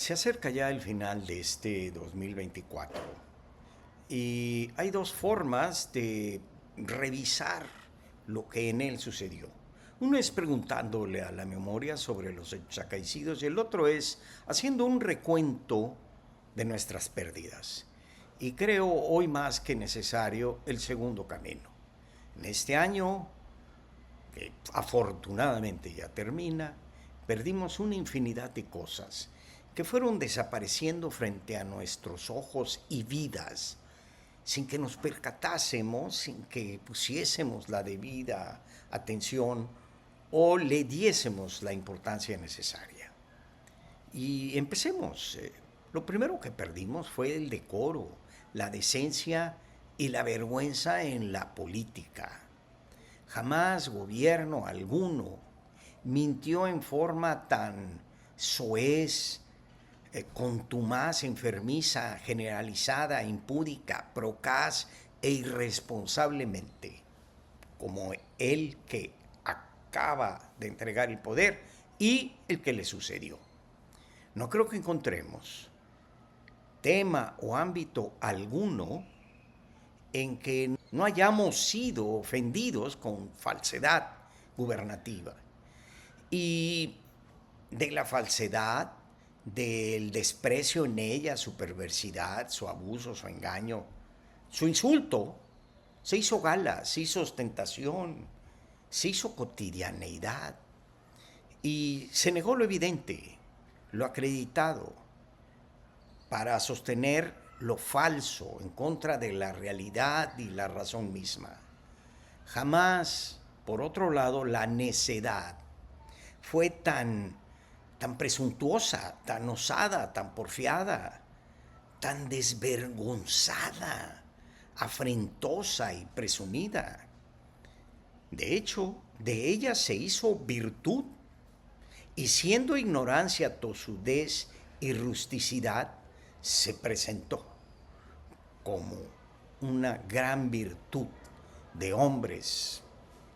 Se acerca ya el final de este 2024 y hay dos formas de revisar lo que en él sucedió. Uno es preguntándole a la memoria sobre los hechos acaecidos y el otro es haciendo un recuento de nuestras pérdidas. Y creo hoy más que necesario el segundo camino. En este año, que afortunadamente ya termina, perdimos una infinidad de cosas que fueron desapareciendo frente a nuestros ojos y vidas, sin que nos percatásemos, sin que pusiésemos la debida atención o le diésemos la importancia necesaria. Y empecemos. Lo primero que perdimos fue el decoro, la decencia y la vergüenza en la política. Jamás gobierno alguno mintió en forma tan soez, contumaz, enfermiza, generalizada, impúdica, procaz e irresponsablemente como el que acaba de entregar el poder y el que le sucedió. No creo que encontremos tema o ámbito alguno en que no hayamos sido ofendidos con falsedad gubernativa. Y de la falsedad, del desprecio en ella, su perversidad, su abuso, su engaño, su insulto, se hizo gala, se hizo ostentación, se hizo cotidianeidad. Y se negó lo evidente, lo acreditado, para sostener lo falso en contra de la realidad y la razón misma. Jamás, por otro lado, la necedad fue tan presuntuosa, tan osada, tan porfiada, tan desvergonzada, afrentosa y presumida. De hecho, de ella se hizo virtud y siendo ignorancia, tosudez y rusticidad, se presentó como una gran virtud de hombres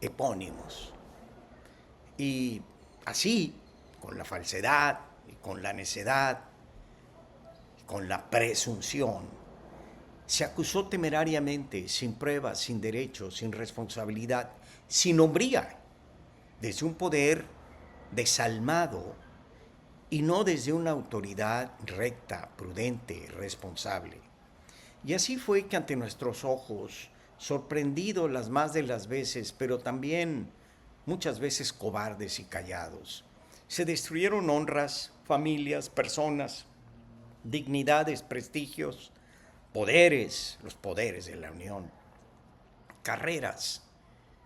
epónimos. Y así, con la falsedad y con la necedad y con la presunción, se acusó temerariamente, sin pruebas, sin derechos, sin responsabilidad, sin hombría, desde un poder desalmado y no desde una autoridad recta, prudente, responsable. Y así fue que ante nuestros ojos, sorprendidos las más de las veces, pero también muchas veces cobardes y callados, se destruyeron honras, familias, personas, dignidades, prestigios, poderes, los poderes de la Unión, carreras,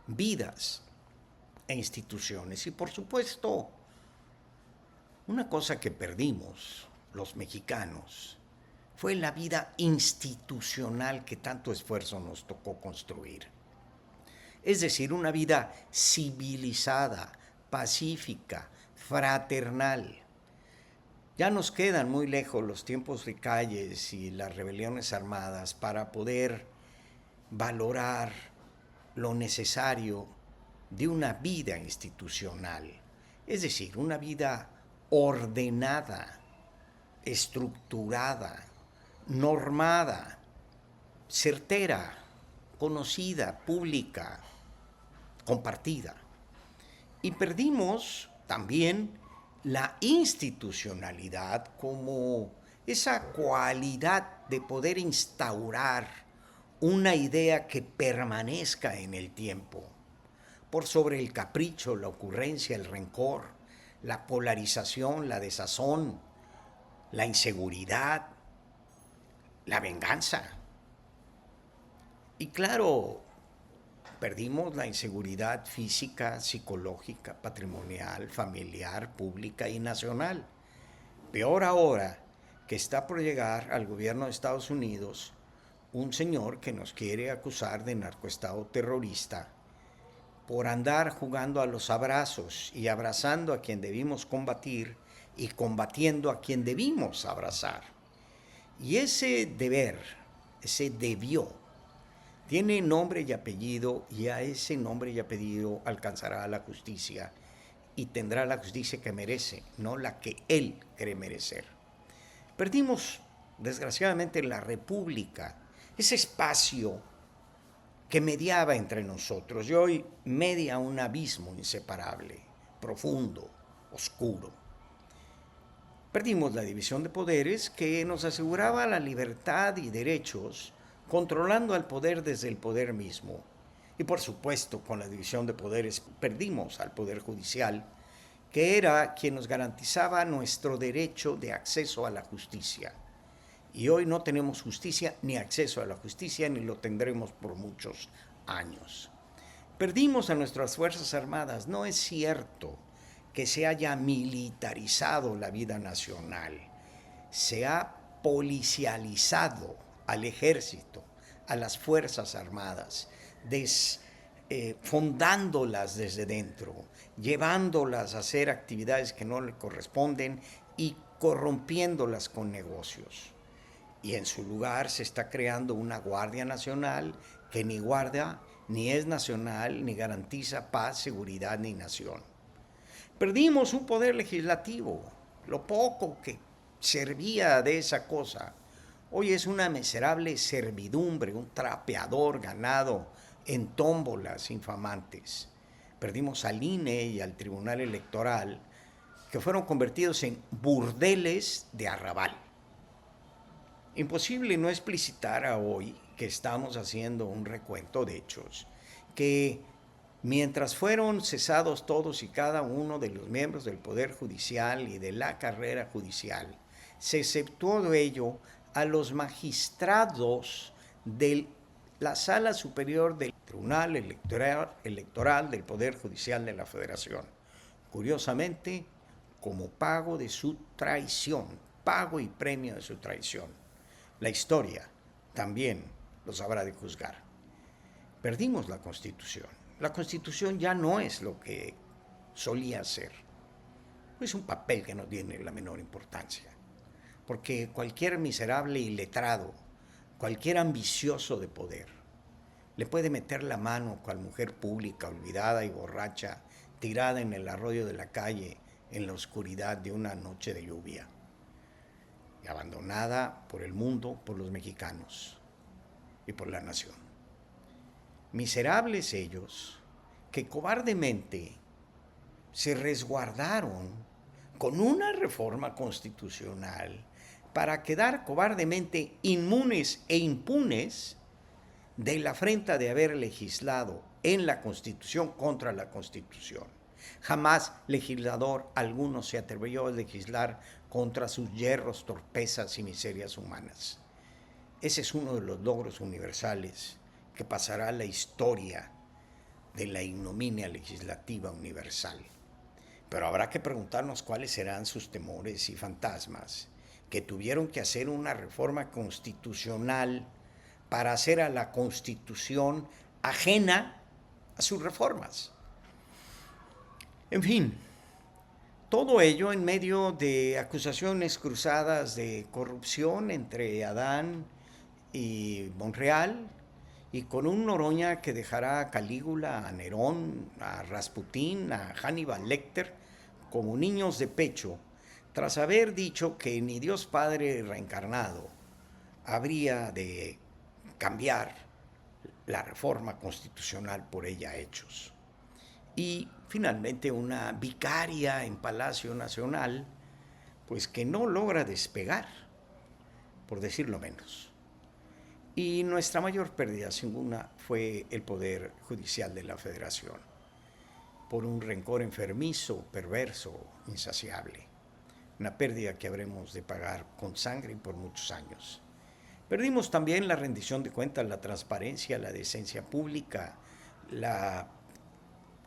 vidas e instituciones. Y por supuesto, una cosa que perdimos los mexicanos fue la vida institucional que tanto esfuerzo nos tocó construir. Es decir, una vida civilizada, pacífica, fraternal. Ya nos quedan muy lejos los tiempos de calles y las rebeliones armadas para poder valorar lo necesario de una vida institucional, es decir, una vida ordenada, estructurada, normada, certera, conocida, pública, compartida. Y perdimos también la institucionalidad como esa cualidad de poder instaurar una idea que permanezca en el tiempo, por sobre el capricho, la ocurrencia, el rencor, la polarización, la desazón, la inseguridad, la venganza. Y claro, perdimos la inseguridad física, psicológica, patrimonial, familiar, pública y nacional. Peor ahora que está por llegar al gobierno de Estados Unidos un señor que nos quiere acusar de narcoestado terrorista por andar jugando a los abrazos y abrazando a quien debimos combatir y combatiendo a quien debimos abrazar. Y ese deber, ese debió, tiene nombre y apellido y a ese nombre y apellido alcanzará la justicia y tendrá la justicia que merece, no la que él cree merecer. Perdimos, desgraciadamente, la República, ese espacio que mediaba entre nosotros, y hoy media un abismo inseparable, profundo, oscuro. Perdimos la división de poderes que nos aseguraba la libertad y derechos, controlando al poder desde el poder mismo. Y por supuesto, con la división de poderes perdimos al Poder Judicial, que era quien nos garantizaba nuestro derecho de acceso a la justicia. Y hoy no tenemos justicia ni acceso a la justicia, ni lo tendremos por muchos años. Perdimos a nuestras Fuerzas Armadas. No es cierto que se haya militarizado la vida nacional. Se ha policializado al ejército, a las Fuerzas Armadas, fundándolas desde dentro, llevándolas a hacer actividades que no le corresponden y corrompiéndolas con negocios. Y en su lugar se está creando una Guardia Nacional que ni guarda, ni es nacional, ni garantiza paz, seguridad, ni nación. Perdimos un poder legislativo, lo poco que servía de esa cosa. Hoy es una miserable servidumbre, un trapeador ganado en tómbolas infamantes. Perdimos al INE y al Tribunal Electoral, que fueron convertidos en burdeles de arrabal. Imposible no explicitar a hoy que estamos haciendo un recuento de hechos, que mientras fueron cesados todos y cada uno de los miembros del Poder Judicial y de la carrera judicial, se exceptuó de ello a los magistrados de la Sala Superior del Tribunal Electoral del Poder Judicial de la Federación. Curiosamente, como pago de su traición, pago y premio de su traición. La historia también los habrá de juzgar. Perdimos la Constitución. La Constitución ya no es lo que solía ser. Es un papel que no tiene la menor importancia. Porque cualquier miserable iletrado, cualquier ambicioso de poder, le puede meter la mano a cual mujer pública, olvidada y borracha, tirada en el arroyo de la calle en la oscuridad de una noche de lluvia, y abandonada por el mundo, por los mexicanos y por la nación. Miserables ellos que cobardemente se resguardaron con una reforma constitucional para quedar cobardemente inmunes e impunes de la afrenta de haber legislado en la Constitución contra la Constitución. Jamás legislador alguno se atrevió a legislar contra sus yerros, torpezas y miserias humanas. Ese es uno de los logros universales que pasará a la historia de la ignominia legislativa universal. Pero habrá que preguntarnos cuáles serán sus temores y fantasmas, que tuvieron que hacer una reforma constitucional para hacer a la Constitución ajena a sus reformas. En fin, todo ello en medio de acusaciones cruzadas de corrupción entre Adán y Monreal, y con un Noroña que dejará a Calígula, a Nerón, a Rasputín, a Hannibal Lecter como niños de pecho, tras haber dicho que ni Dios Padre reencarnado habría de cambiar la reforma constitucional por ella hechos. Y finalmente una vicaria en Palacio Nacional, pues que no logra despegar, por decirlo menos. Y nuestra mayor pérdida, sin duda, fue el Poder Judicial de la Federación, por un rencor enfermizo, perverso, insaciable. Una pérdida que habremos de pagar con sangre y por muchos años. Perdimos también la rendición de cuentas, la transparencia, la decencia pública, la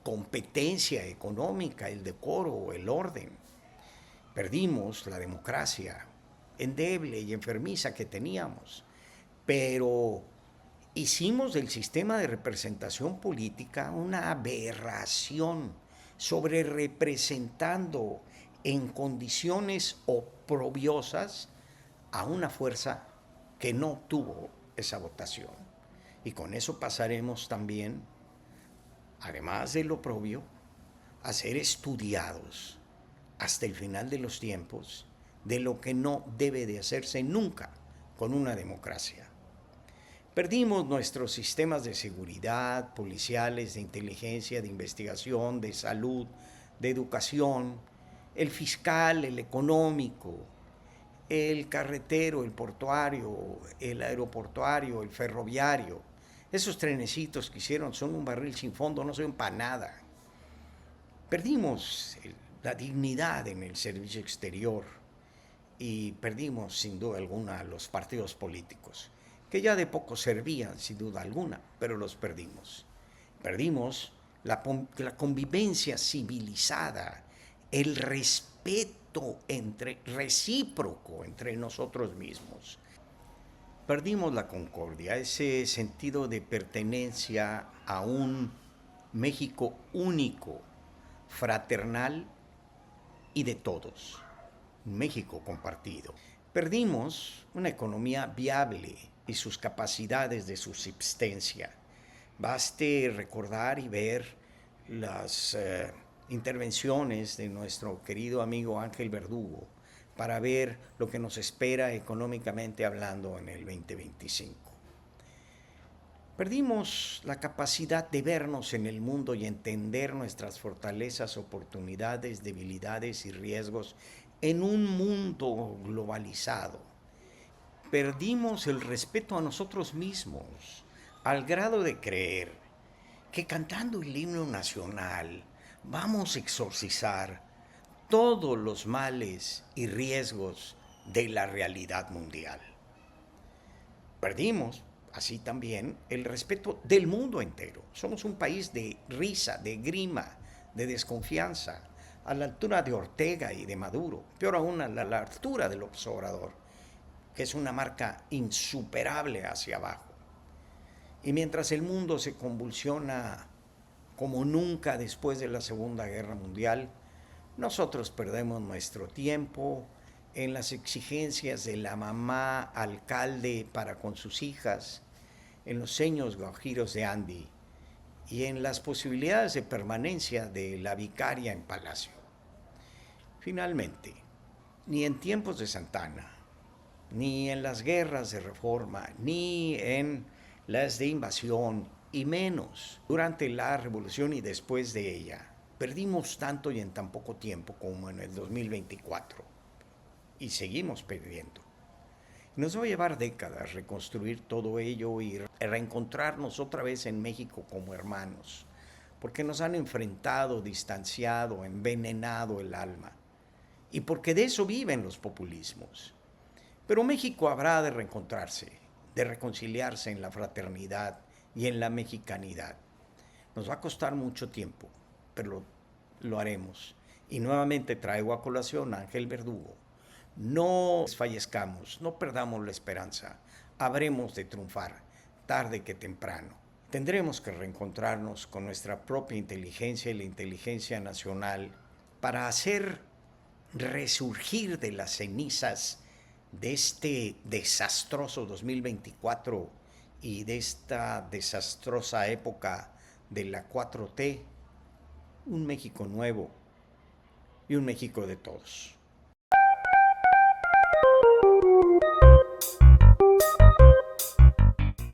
competencia económica, el decoro, el orden. Perdimos la democracia endeble y enfermiza que teníamos, pero hicimos del sistema de representación política una aberración, sobre representando en condiciones oprobiosas a una fuerza que no tuvo esa votación. Y con eso pasaremos también, además de lo oprobio, a ser estudiados hasta el final de los tiempos de lo que no debe de hacerse nunca con una democracia. Perdimos nuestros sistemas de seguridad, policiales, de inteligencia, de investigación, de salud, de educación, el fiscal, el económico, el carretero, el portuario, el aeroportuario, el ferroviario. Esos trenecitos que hicieron son un barril sin fondo, no sirven para nada. Perdimos la dignidad en el servicio exterior y perdimos sin duda alguna los partidos políticos, que ya de poco servían sin duda alguna, pero los perdimos. Perdimos la convivencia civilizada, el respeto recíproco entre nosotros mismos. Perdimos la concordia, ese sentido de pertenencia a un México único, fraternal y de todos. Un México compartido. Perdimos una economía viable y sus capacidades de subsistencia. Baste recordar y ver las intervenciones de nuestro querido amigo Ángel Verdugo para ver lo que nos espera económicamente hablando en el 2025. Perdimos la capacidad de vernos en el mundo y entender nuestras fortalezas, oportunidades, debilidades y riesgos en un mundo globalizado. Perdimos el respeto a nosotros mismos, al grado de creer que cantando el himno nacional vamos a exorcizar todos los males y riesgos de la realidad mundial. Perdimos, así también, el respeto del mundo entero. Somos un país de risa, de grima, de desconfianza, a la altura de Ortega y de Maduro, peor aún a la altura del López Obrador, que es una marca insuperable hacia abajo. Y mientras el mundo se convulsiona como nunca después de la Segunda Guerra Mundial, nosotros perdemos nuestro tiempo en las exigencias de la mamá alcalde para con sus hijas, en los sueños guajiros de Andy y en las posibilidades de permanencia de la vicaria en Palacio. Finalmente, ni en tiempos de Santana, ni en las guerras de reforma, ni en las de invasión, y menos durante la revolución y después de ella, perdimos tanto y en tan poco tiempo como en el 2024. Y seguimos perdiendo. Nos va a llevar décadas reconstruir todo ello y reencontrarnos otra vez en México como hermanos, porque nos han enfrentado, distanciado, envenenado el alma, y porque de eso viven los populismos. Pero México habrá de reencontrarse, de reconciliarse en la fraternidad y en la mexicanidad. Nos va a costar mucho tiempo, pero lo haremos. Y nuevamente traigo a colación a Ángel Verdugo. No desfallezcamos, no perdamos la esperanza. Habremos de triunfar, tarde que temprano. Tendremos que reencontrarnos con nuestra propia inteligencia y la inteligencia nacional para hacer resurgir de las cenizas de este desastroso 2024 y de esta desastrosa época de la 4T, un México nuevo y un México de todos.